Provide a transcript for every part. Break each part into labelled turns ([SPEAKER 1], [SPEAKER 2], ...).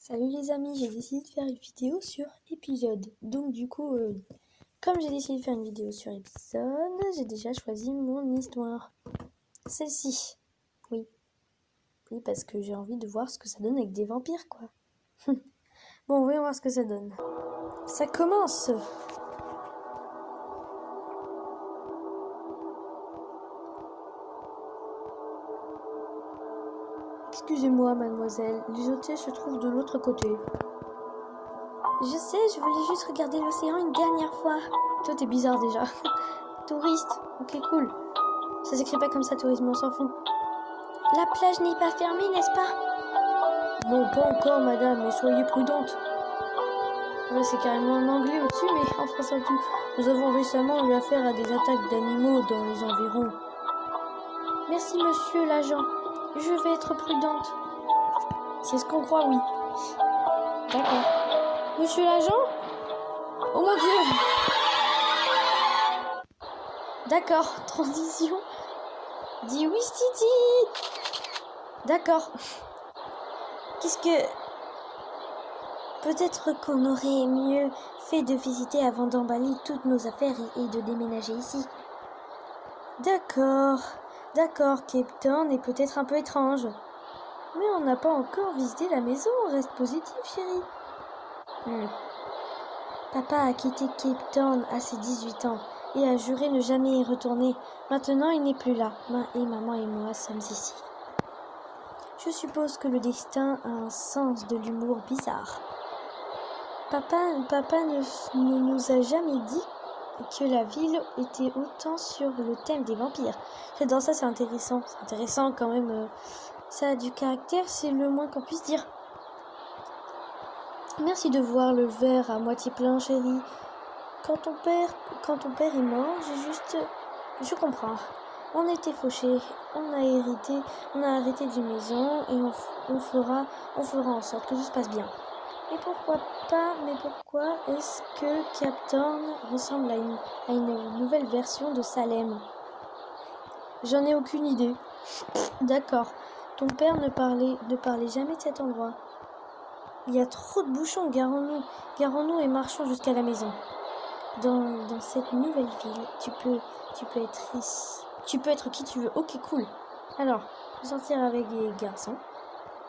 [SPEAKER 1] Salut les amis, j'ai décidé de faire une vidéo sur épisode. Donc du coup, comme j'ai décidé de faire une vidéo sur épisode, j'ai déjà choisi mon histoire. Celle-ci. Oui. Oui, parce que j'ai envie de voir ce que ça donne avec des vampires, quoi. Bon, voyons voir ce que ça donne. Ça commence! Excusez-moi, mademoiselle, les hôtels se trouvent de l'autre côté. Je sais, je voulais juste regarder l'océan une dernière fois. Toi, t'es bizarre déjà. Touriste, ok, cool. Ça s'écrit pas comme ça, tourisme, on s'en fout. La plage n'est pas fermée, n'est-ce pas? Non, pas encore, madame, mais soyez prudente. Ouais, c'est carrément en anglais au-dessus, mais en français en tout. Nous avons récemment eu affaire à des attaques d'animaux dans les environs. Merci, monsieur l'agent. Je vais être prudente. C'est ce qu'on croit, oui. D'accord. Monsieur l'agent? Oh mon Dieu! D'accord, transition. Dis oui, Titi! D'accord. Qu'est-ce que... Peut-être qu'on aurait mieux fait de visiter avant d'emballer toutes nos affaires et de déménager ici. D'accord, Cape Town est peut-être un peu étrange. Mais on n'a pas encore visité la maison, reste positif, chérie. Papa a quitté Cape Town à ses 18 ans et a juré ne jamais y retourner. Maintenant, il n'est plus là. Et maman et moi sommes ici. Je suppose que le destin a un sens de l'humour bizarre. Papa ne nous a jamais dit que la ville était autant sur le thème des vampires. J'adore ça, c'est intéressant. C'est intéressant quand même. Ça a du caractère, c'est le moins qu'on puisse dire. Merci de voir le verre à moitié plein, chérie. Quand ton père est mort, je comprends. On était fauchés, on a arrêté d'une maison et on fera en sorte que tout se passe bien. Mais pourquoi est-ce que Cape Town ressemble à une nouvelle version de Salem? J'en ai aucune idée. D'accord. Ton père ne parlait jamais de cet endroit. Il y a trop de bouchons, garons-nous et marchons jusqu'à la maison. Dans cette nouvelle ville, tu peux être qui tu veux. Ok, cool. Alors, je vais sortir avec des garçons.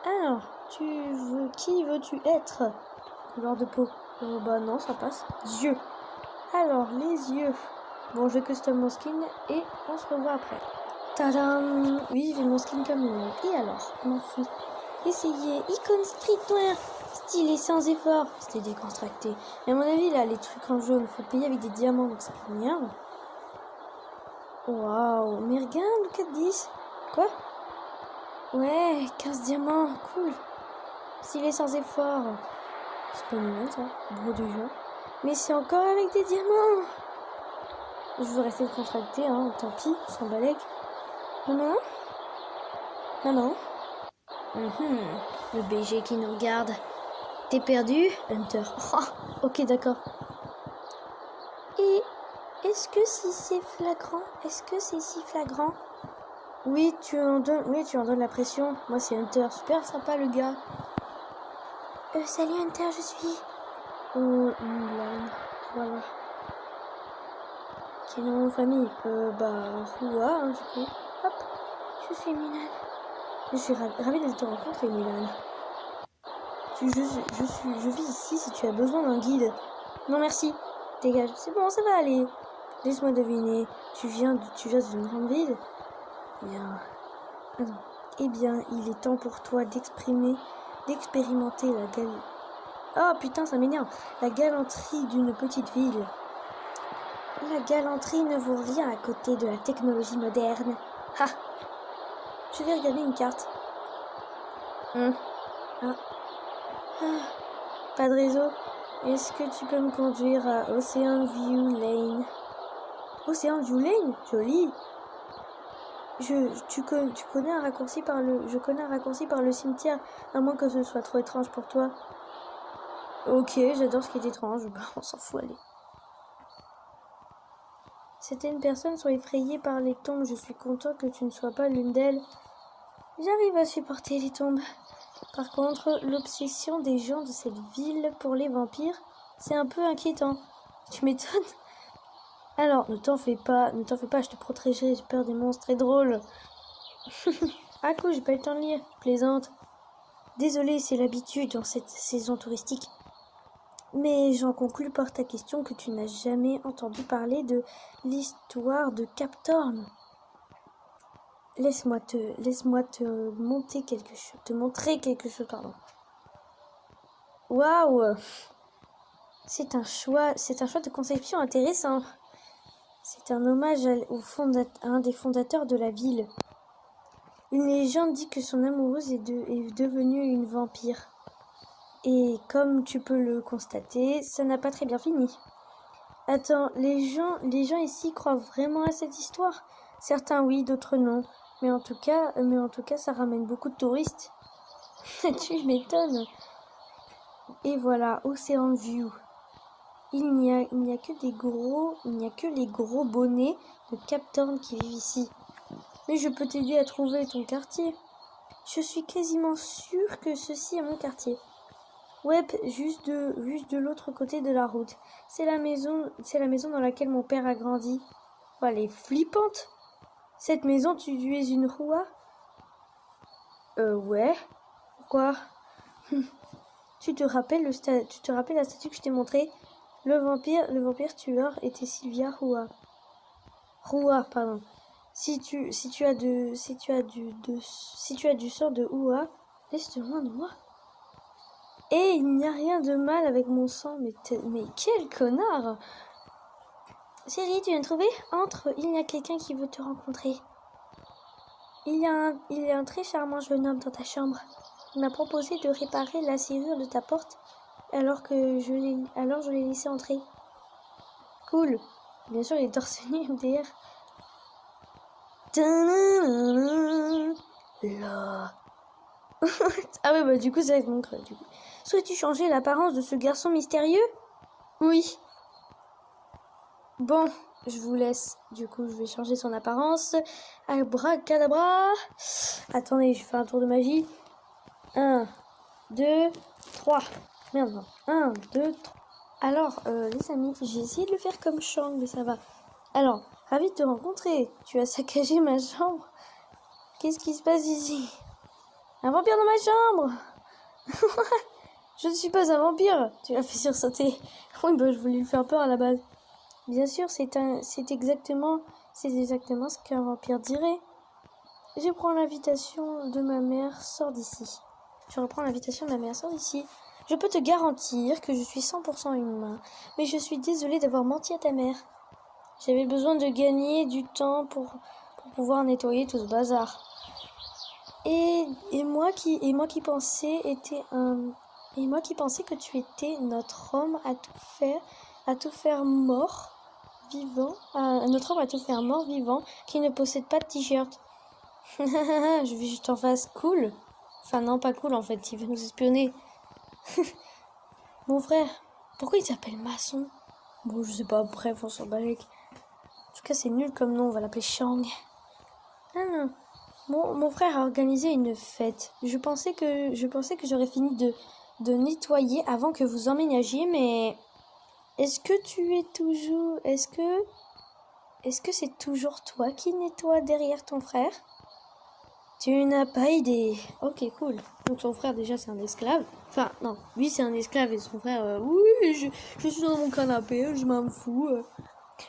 [SPEAKER 1] Alors, qui veux-tu être? Couleur de peau. Bah non, ça passe. Yeux. Alors, les yeux. Bon, je custom mon skin et on se revoit après. Tadam! Oui, j'ai mon skin comme lui. Et alors, m'en fous. Essayez. Icon streetwear. Stylé sans effort. C'était décontracté. Mais à mon avis, là, les trucs en jaune, faut payer avec des diamants, donc ça m'énerve. Waouh. Mais regarde, 4-10. Quoi? Ouais, 15 diamants. Cool. Stylé sans effort. C'est pas mignon ça, gros de jeu. Mais c'est encore avec des diamants. Je veux rester contracté, hein, tant pis, sans balèque. Maman? Le BG qui nous regarde. T'es perdu? Hunter. Oh, ok, d'accord. Et est-ce que c'est si flagrant? Oui, tu en donnes la pression. Moi, c'est Hunter. Super sympa, le gars. Salut Hunter, je suis... Mulan. Voilà. Quel nom de famille? Rua, hein, du coup. Hop, je suis Mulan. Je suis ravie de te rencontrer, Mulan. Je vis ici si tu as besoin d'un guide. Non, merci. Dégage. C'est bon, ça va aller. Laisse-moi deviner. Tu viens d'une grande ville? Bien. Ah non. Eh bien, il est temps pour toi d'expérimenter la galanterie. Oh putain, ça m'énerve. La galanterie d'une petite ville. La galanterie ne vaut rien à côté de la technologie moderne. Ha! Je vais regarder une carte. Pas de réseau. Est-ce que tu peux me conduire à Ocean View Lane? Ocean View Lane? Joli. Je connais un raccourci par le cimetière, à moins que ce soit trop étrange pour toi. Ok, j'adore ce qui est étrange. Bah, on s'en fout, allez. Certaines personnes sont effrayées par les tombes. Je suis content que tu ne sois pas l'une d'elles. J'arrive à supporter les tombes. Par contre, l'obsession des gens de cette ville pour les vampires, c'est un peu inquiétant. Tu m'étonnes? Alors, ne t'en fais pas, je te protégerai, j'ai peur des monstres, très drôle. Ah cool, j'ai pas eu le temps de lire, je plaisante. Désolée, c'est l'habitude dans cette saison touristique. Mais j'en conclus par ta question que tu n'as jamais entendu parler de l'histoire de Cap Thorne. Laisse-moi te montrer quelque chose, pardon. Waouh! C'est un choix de conception intéressant. C'est un hommage à un des fondateurs de la ville. Une légende dit que son amoureuse est devenue une vampire. Et comme tu peux le constater, ça n'a pas très bien fini. Attends, les gens ici croient vraiment à cette histoire? Certains oui, d'autres non. Mais en tout cas, ça ramène beaucoup de touristes. Tu m'étonnes. Et voilà, Ocean View. Il n'y a que les gros bonnets de Cap Thorne qui vivent ici. Mais je peux t'aider à trouver ton quartier. Je suis quasiment sûre que ceci est mon quartier. Ouais, juste de l'autre côté de la route. C'est la maison dans laquelle mon père a grandi. Oh, elle est flippante. Cette maison, tu es une Rua? Ouais. Pourquoi? Tu te rappelles la statue que je t'ai montrée? Le vampire tueur était Sylvia Rua. Rua, pardon. Si tu as du sang de Rua, laisse-le-moi de moi. Et il n'y a rien de mal avec mon sang, mais quel connard! Chérie, tu viens de trouver? Entre, il y a quelqu'un qui veut te rencontrer. Il y a un très charmant jeune homme dans ta chambre. Il m'a proposé de réparer la serrure de ta porte alors je l'ai laissé entrer. Cool. Bien sûr, il est torse nu MDR. Là. Ah ouais, bah du coup, c'est avec mon creux. Souhaites-tu changer l'apparence de ce garçon mystérieux? Oui. Bon, je vous laisse. Du coup, je vais changer son apparence. Abracadabra. Attendez, je fais un tour de magie. 1, 2, 3. Merde, non. 1, 2, 3. Alors, les amis, j'ai essayé de le faire comme Shang, mais ça va. Alors, ravi de te rencontrer. Tu as saccagé ma chambre. Qu'est-ce qui se passe ici? Un vampire dans ma chambre. Je ne suis pas un vampire. Tu l'as fait sursauter. Oui, bah, je voulais lui faire peur à la base. Bien sûr, c'est exactement ce qu'un vampire dirait. Je reprends l'invitation de ma mère, sors d'ici. Je peux te garantir que je suis 100% humain, mais je suis désolée d'avoir menti à ta mère. J'avais besoin de gagner du temps pour pouvoir nettoyer tout ce bazar. Et moi qui pensais que tu étais notre homme à tout faire mort vivant, qui ne possède pas de t-shirt. Je vais juste en face cool. Enfin non, pas cool en fait, il veut nous espionner. Mon frère, pourquoi il s'appelle maçon? Bon, je sais pas, bref, on s'en balèque. En tout cas, c'est nul comme nom, on va l'appeler Shang. Ah non. Mon frère a organisé une fête. Je pensais que j'aurais fini de nettoyer avant que vous emménagiez, mais est-ce que c'est toujours toi qui nettoies derrière ton frère? Tu n'as pas idée. Ok, cool. Donc son frère déjà c'est un esclave. Enfin non, lui c'est un esclave et son frère, oui, je suis dans mon canapé, je m'en fous.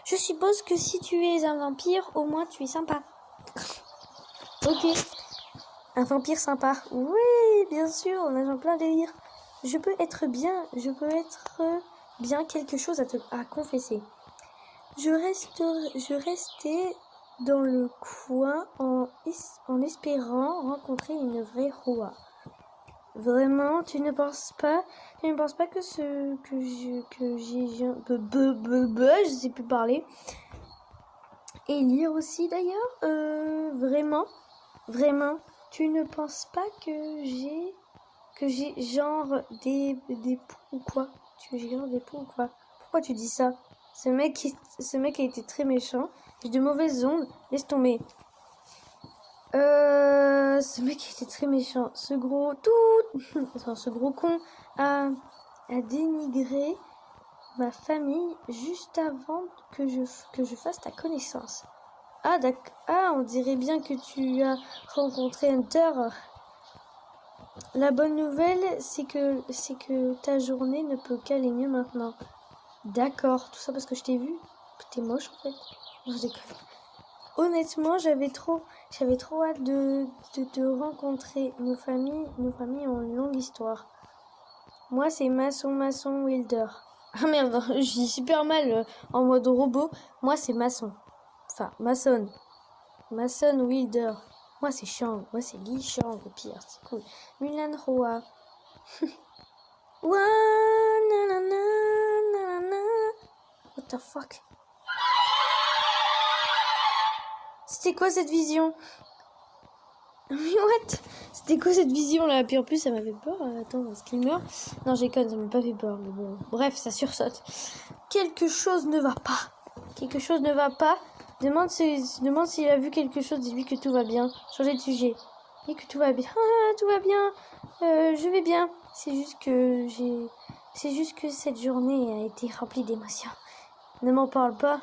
[SPEAKER 1] Je suppose que si tu es un vampire, au moins tu es sympa. Ok. Un vampire sympa. Oui, bien sûr, on a en plein délire. Je peux être bien quelque chose à confesser. Je restais dans le coin en espérant rencontrer une vraie Rua. Vraiment, tu ne penses pas que je sais plus parler. Et lire aussi d'ailleurs, vraiment, tu ne penses pas que j'ai genre des poux ou quoi? Tu j'ai genre des poux ou quoi? Pourquoi tu dis ça? Ce mec a été très méchant. J'ai de mauvaises ondes. Laisse tomber. Ce mec était très méchant. Ce gros enfin, ce gros con a dénigré ma famille juste avant que je fasse ta connaissance. Ah d'accord. Ah, on dirait bien que tu as rencontré Hunter. La bonne nouvelle, c'est que ta journée ne peut qu'aller mieux maintenant. D'accord. Tout ça parce que je t'ai vu. T'es moche en fait. Non, je déconne. Honnêtement, j'avais trop hâte de te rencontrer. Nos familles ont une longue histoire. Moi, c'est Maçon Wilder. Ah merde, je dis super mal en mode robot. Moi, c'est Maçon. Enfin, Maçon Wilder. Moi, c'est Shang. Moi, c'est Li Shang, le pire. C'est cool. Mulan Hoa. Ouah, nanana, nanana. What the fuck? C'était quoi cette vision? Mais what? C'était quoi cette vision là? Puis en plus ça m'a fait peur. Attends, est-ce qu'il meurt? Non, j'ai conne, ça m'a pas fait peur. Mais bon, bref, ça sursaute. Quelque chose ne va pas. Quelque chose ne va pas. Demande s'il a vu quelque chose. Dis-lui que tout va bien. Changer de sujet. Et que tout va bien. Ah, tout va bien. Je vais bien. C'est juste que cette journée a été remplie d'émotions. Ne m'en parle pas.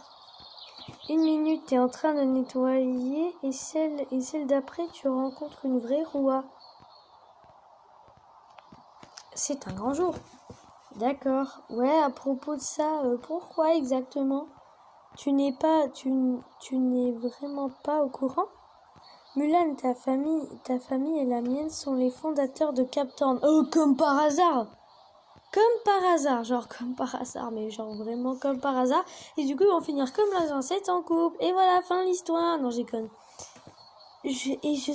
[SPEAKER 1] 1 minute, t'es en train de nettoyer et celle d'après, tu rencontres une vraie Roua. C'est un grand jour. D'accord. Ouais, à propos de ça, pourquoi exactement? Tu n'es vraiment pas au courant? Mulan, ta famille et la mienne sont les fondateurs de Captain. Oh, comme par hasard! Comme par hasard, mais genre vraiment comme par hasard. Et du coup, ils vont finir comme leurs ancêtres en couple. Et voilà, fin de l'histoire. Non, j'ai conne. Et je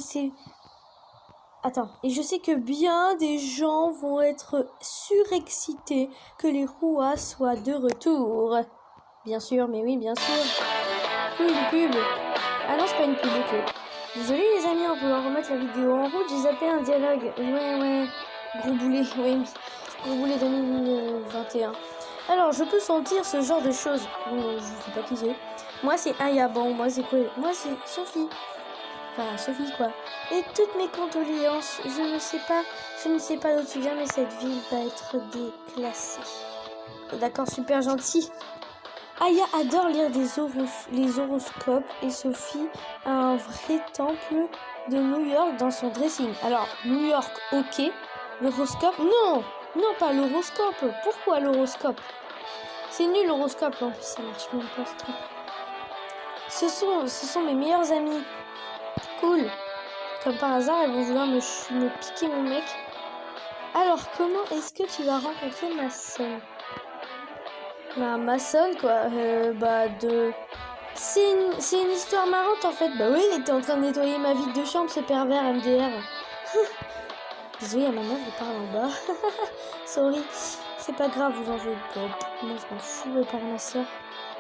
[SPEAKER 1] sais que bien des gens vont être surexcités que les Rouas soient de retour. Bien sûr, mais oui, bien sûr. Une pub. Ah non, c'est pas une pub, ok. Désolé les amis, on peut remettre la vidéo en route. J'ai zappé un dialogue. Ouais. Gros boulet, oui. Gros boulet 2021. Alors, je peux sentir ce genre de choses. Je sais pas qui c'est. Moi, c'est Aya. Bon, moi, c'est quoi? Moi, c'est Sophie. Enfin, Sophie, quoi. Et toutes mes condoléances. Je ne sais pas d'où tu viens, mais cette ville va être déclassée. D'accord, super gentil. Aya adore lire les horoscopes et Sophie a un vrai temple de New York dans son dressing. Alors, New York, ok. L'horoscope, non, pas l'horoscope. Pourquoi l'horoscope? C'est nul l'horoscope, en plus ça marche même pas ce truc. Ce sont mes meilleurs amis. Cool. Comme par hasard, elles vont vouloir me piquer mon mec. Alors, comment est-ce que tu vas rencontrer ma sœur? Ma sœur, quoi. C'est une histoire marrante, en fait. Bah oui, il était en train de nettoyer ma vide de chambre, ce pervers MDR. Désolé, il y a ma mère qui parle en bas. Sorry. C'est pas grave, vous en voulez pas. Moi, je m'en fous par ma sœur.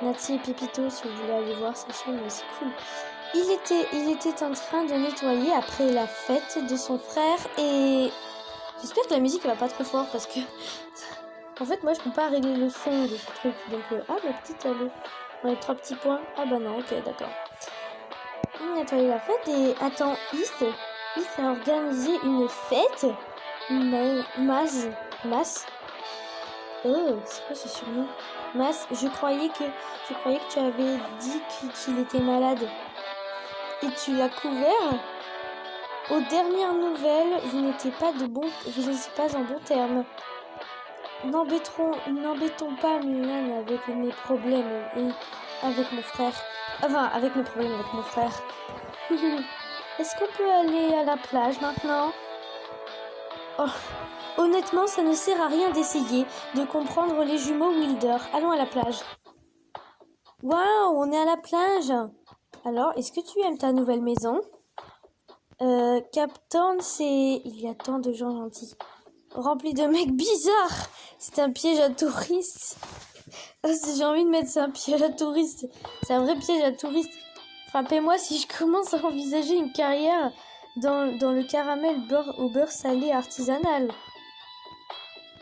[SPEAKER 1] Nati et Pépito, si vous voulez aller voir sa chaîne, c'est cool. Il était en train de nettoyer après la fête de son frère et... J'espère que la musique va pas trop fort parce que... En fait, moi, je peux pas régler le son de ce truc. Donc, ma petite, elle est... On a 3 petits points. Ah bah non, ok, d'accord. Il nettoyait la fête et... Attends, Heath a organisé une fête. Mas. Oh, c'est quoi ce surnom? Mas, je croyais que tu avais dit qu'il était malade. Et tu l'as couvert? Aux dernières nouvelles, vous n'étiez pas en bon terme. N'embêtons pas Mulan avec mes problèmes et avec mon frère. Enfin, avec mes problèmes avec mon frère. Est-ce qu'on peut aller à la plage maintenant? Oh, honnêtement, ça ne sert à rien d'essayer de comprendre les jumeaux Wilder. Allons à la plage. Waouh, on est à la plage. Alors, est-ce que tu aimes ta nouvelle maison? Captain, il y a tant de gens gentils. Rempli de mecs bizarres. C'est un piège à touristes. Oh, j'ai envie de mettre ça, un piège à touristes. C'est un vrai piège à touristes. Frappez-moi si je commence à envisager une carrière dans le caramel au beurre salé artisanal.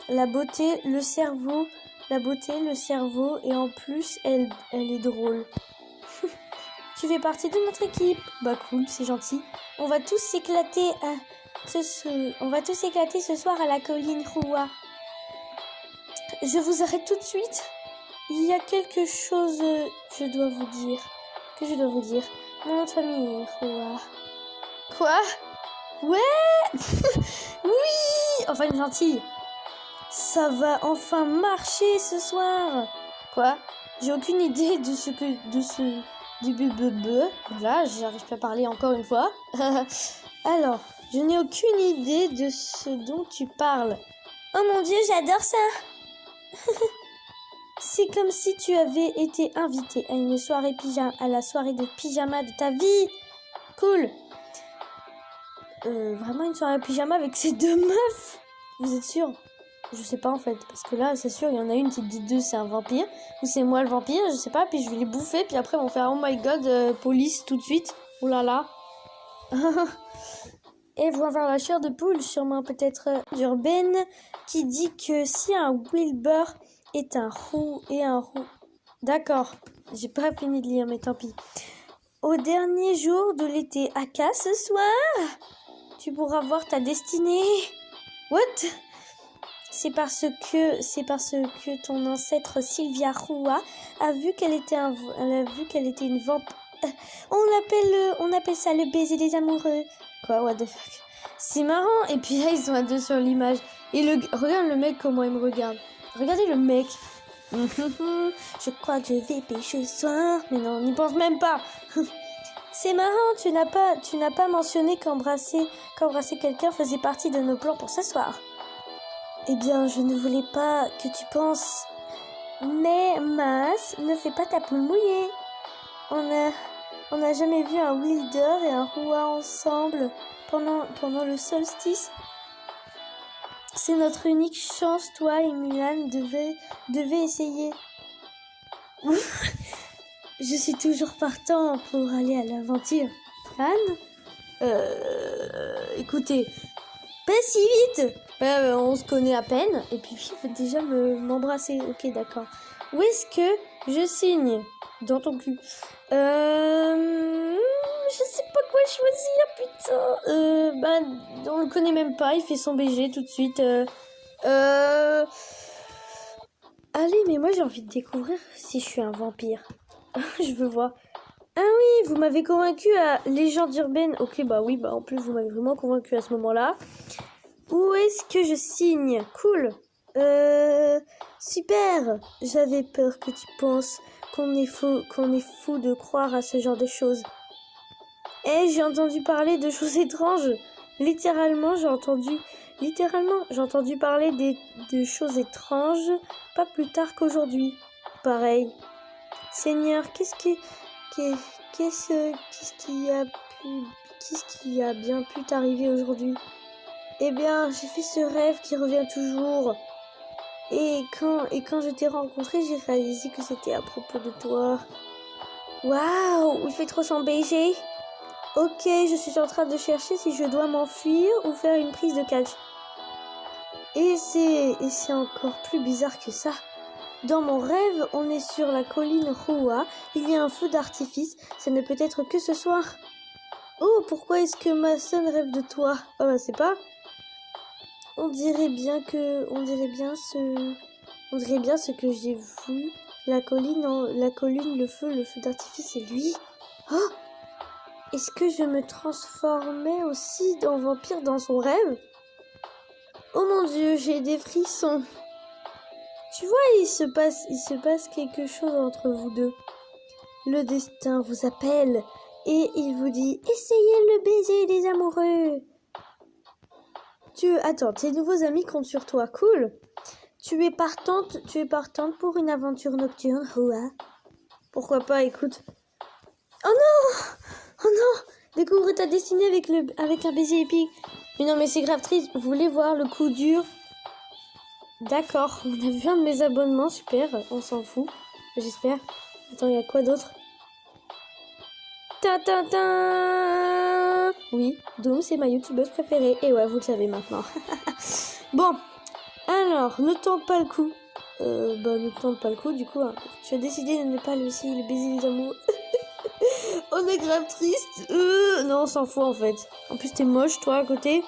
[SPEAKER 1] La beauté, le cerveau, et en plus, elle est drôle. Tu fais partie de notre équipe. Bah cool, c'est gentil. On va tous s'éclater on va tous s'éclater ce soir à la colline Roua. Je vous arrête tout de suite. Il y a quelque chose je dois vous dire. Que je dois vous dire. Mon nom de famille est Roua. Quoi? Ouais. Oui. Enfin une gentille. Ça va enfin marcher ce soir. Quoi? J'ai aucune idée de ce que... Voilà, j'arrive pas à parler encore une fois. Alors, je n'ai aucune idée de ce dont tu parles. Oh mon Dieu, j'adore ça. C'est comme si tu avais été invité à une soirée à la soirée de pyjama de ta vie. Cool. Vraiment une soirée pyjama avec ces deux meufs? Vous êtes sûr? Je sais pas en fait, parce que là c'est sûr il y en a une qui dit deux c'est un vampire, ou c'est moi le vampire, je sais pas, puis je vais les bouffer, puis après ils vont faire oh my god, police tout de suite, oh là là. Et vont avoir la chair de poule, sûrement peut-être d'Urbaine, qui dit que si un Wilbur est un roux et un roux. D'accord, j'ai pas fini de lire mais tant pis. Au dernier jour de l'été, Aka ce soir, tu pourras voir ta destinée. What? C'est parce que ton ancêtre Sylvia Roua a vu qu'elle était une vamp. On appelle ça le baiser des amoureux. Quoi, what the fuck? C'est marrant. Et puis là, ils sont à deux sur l'image. Et regarde le mec comment il me regarde. Regardez le mec. Je crois que je vais pécher ce soir. Mais non, n'y pense même pas. C'est marrant, tu n'as pas mentionné qu'embrasser quelqu'un faisait partie de nos plans pour ce soir. Eh bien, je ne voulais pas que tu penses. Mais, Mas, ne fais pas ta poule mouillée. On n'a jamais vu un Wilder et un Roua ensemble pendant le solstice. C'est notre unique chance, toi et Mulan devez essayer. Je suis toujours partant pour aller à l'aventure. Anne? Écoutez, pas si vite. On se connaît à peine. Et puis, il faut déjà m'embrasser. Ok, d'accord. Où est-ce que je signe? Dans ton cul. Je sais pas quoi choisir, putain. On le connaît même pas. Il fait son BG tout de suite. Allez, mais moi, j'ai envie de découvrir si je suis un vampire. Je veux voir. Ah oui, vous m'avez convaincu à Légende urbaine. Ok, bah oui, en plus, vous m'avez vraiment convaincu à ce moment-là. Où est-ce que je signe? Cool. Super. J'avais peur que tu penses qu'on est fou de croire à ce genre de choses. J'ai entendu parler de choses étranges. Littéralement, j'ai entendu parler de choses étranges pas plus tard qu'aujourd'hui. Pareil. Seigneur, qu'est-ce qui a bien pu t'arriver aujourd'hui? Eh bien, j'ai fait ce rêve qui revient toujours. Et quand je t'ai rencontré, j'ai réalisé que c'était à propos de toi. Waouh, il fait trop son BG. Ok, je suis en train de chercher si je dois m'enfuir ou faire une prise de catch. Et c'est encore plus bizarre que ça. Dans mon rêve, on est sur la colline Roua. Il y a un feu d'artifice. Ça ne peut être que ce soir. Oh, pourquoi est-ce que ma sœur rêve de toi? Oh, bah, c'est pas. On dirait bien ce que j'ai vu. La colline, le feu d'artifice, c'est lui. Oh! Est-ce que je me transformais aussi en vampire dans son rêve? Oh mon Dieu, j'ai des frissons. Tu vois, il se passe quelque chose entre vous deux. Le destin vous appelle et il vous dit « Essayez le baiser des amoureux !» Attends, tes nouveaux amis comptent sur toi, cool. Tu es partante pour une aventure nocturne, Roua. Pourquoi pas, écoute. Oh non, découvre ta destinée avec un baiser épique. Mais non, mais c'est grave triste. Vous voulez voir le coup dur? D'accord, on a vu un de mes abonnements, super, on s'en fout, j'espère. Attends, il y a quoi d'autre? Oui, Doom, c'est ma youtubeuse préférée. Et ouais, vous le savez maintenant. Bon, alors, ne tente pas le coup. Ne tente pas le coup, du coup, hein. Tu as décidé de ne pas laisser le baiser des amours. On est grave triste. Non, on s'en fout en fait. En plus, t'es moche, toi, à côté.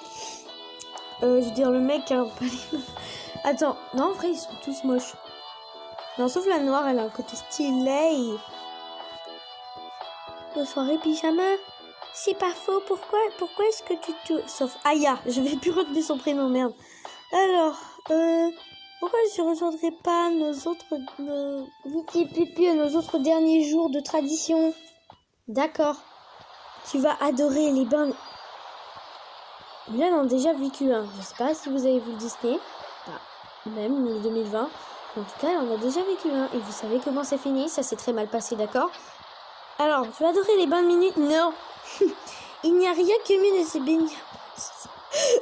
[SPEAKER 1] Je veux dire, le mec a un palais. Attends, non, en vrai, ils sont tous moches. Non, sauf la noire, elle a un côté stylé. Nos soirées pyjama. C'est pas faux. Pourquoi est-ce que tu te... Sauf Aya. Je vais plus retenir son prénom, merde. Alors, pourquoi je ne rejoindrai pas nos autres derniers jours de tradition? D'accord. Tu vas adorer les bains. Lui, elle en a déjà vécu un. Je sais pas si vous avez vu le Disney. Même le 2020. En tout cas, elle en a déjà vécu un. Et vous savez comment c'est fini? Ça s'est très mal passé, d'accord? Alors, tu vas adorer les bains de minuit? Non. Il n'y a rien que mieux de se baigner.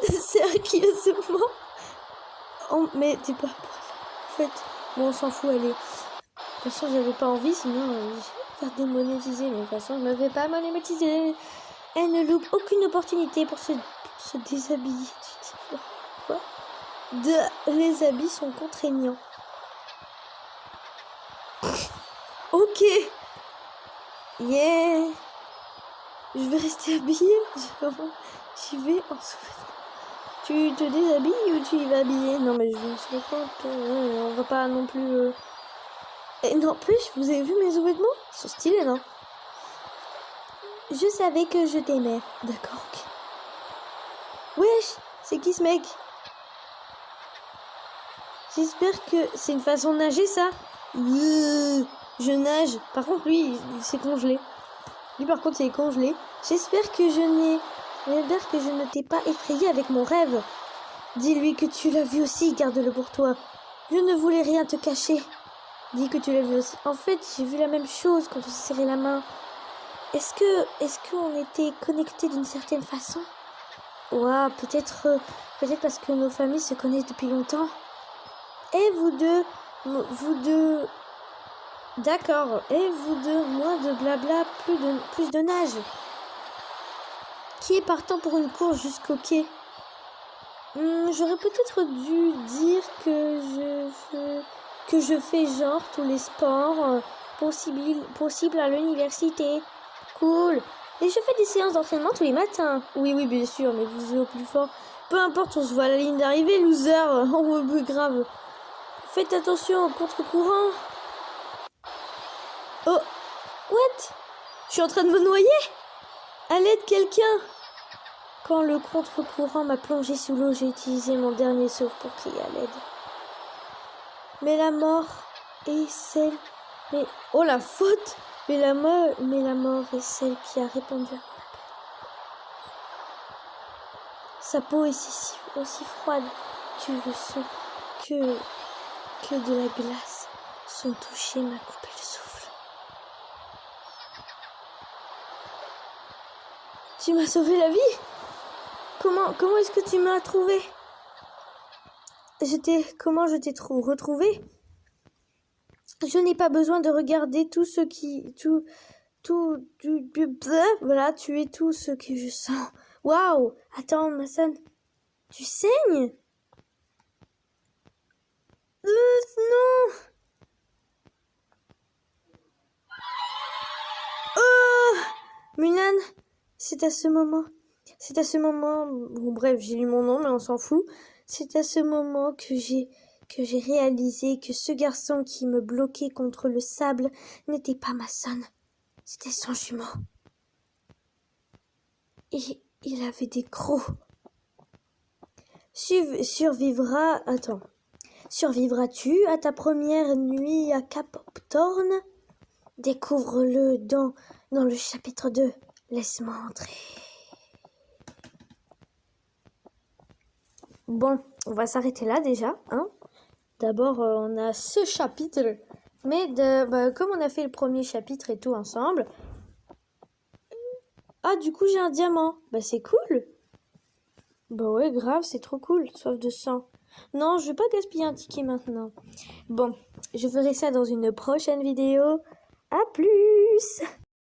[SPEAKER 1] Sérieusement? Oh, mais t'es pas... En fait, bon, on s'en fout, allez. De toute façon, j'avais pas envie, sinon, je vais faire démonétiser. Mais de toute façon, je me fais pas monétiser. Elle ne loupe aucune opportunité pour se déshabiller. Tu dis quoi? Les habits sont contraignants. Ok. Yeah. Je vais rester habillée. J'y vais en sous-vêtements. Tu te déshabilles ou tu y vas habillée? Non mais je me suis compte. On va pas non plus... Et n'empêche, vous avez vu mes sous-vêtements? Ils sont stylés, non? Je savais que je t'aimais. D'accord, ok. Wesh, c'est qui ce mec? J'espère que c'est une façon de nager, ça. Je nage. Par contre, lui, il s'est congelé. Lui, par contre, il est congelé. J'espère que je ne t'ai pas effrayé avec mon rêve. Dis-lui que tu l'as vu aussi, garde-le pour toi. Je ne voulais rien te cacher. Dis que tu l'as vu aussi. En fait, j'ai vu la même chose quand on s'est serré la main. Est-ce qu'on était connectés d'une certaine façon? Ouah, peut-être parce que nos familles se connaissent depuis longtemps. Et vous deux... D'accord. Et vous deux, moins de blabla, plus de nage. Qui est partant pour une course jusqu'au quai? J'aurais peut-être dû dire que je fais genre tous les sports possibles à l'université. Cool. Et je fais des séances d'entraînement tous les matins. Oui, bien sûr, mais vous êtes au plus fort. Peu importe, on se voit à la ligne d'arrivée, loser. Oh, plus grave. Faites attention au contre-courant. Oh, what? Je suis en train de me noyer? À l'aide, quelqu'un? Quand le contre-courant m'a plongé sous l'eau, j'ai utilisé mon dernier souffle pour crier à l'aide. Mais la mort est celle... Mais... Oh, la faute! Mais la mort est celle qui a répondu à mon appel. Sa peau est aussi froide. Tu le sens que de la glace. Son toucher m'a coupé le souffle. Tu m'as sauvé la vie? Comment est-ce que tu m'as trouvé? Comment je t'ai retrouvé? Je n'ai pas besoin de regarder voilà, tu es tout ce que je sens. Waouh! Attends, ma sonne. Tu saignes? Non! Oh! Mulan, c'est à ce moment. Bon, bref, j'ai lu mon nom, mais on s'en fout. C'est à ce moment que j'ai réalisé que ce garçon qui me bloquait contre le sable n'était pas ma sonne. C'était son jumeau. Et il avait des crocs. Survivras-tu à ta première nuit à Cap Thorn? Découvre-le dans le chapitre 2. Laisse-moi entrer. Bon, on va s'arrêter là déjà, hein. D'abord, on a ce chapitre, mais comme on a fait le premier chapitre et tout ensemble... Ah, du coup, j'ai un diamant. Bah, c'est cool. Bah ouais, grave, c'est trop cool. Soif de sang. Non, je vais pas gaspiller un ticket maintenant. Bon, je ferai ça dans une prochaine vidéo. À plus!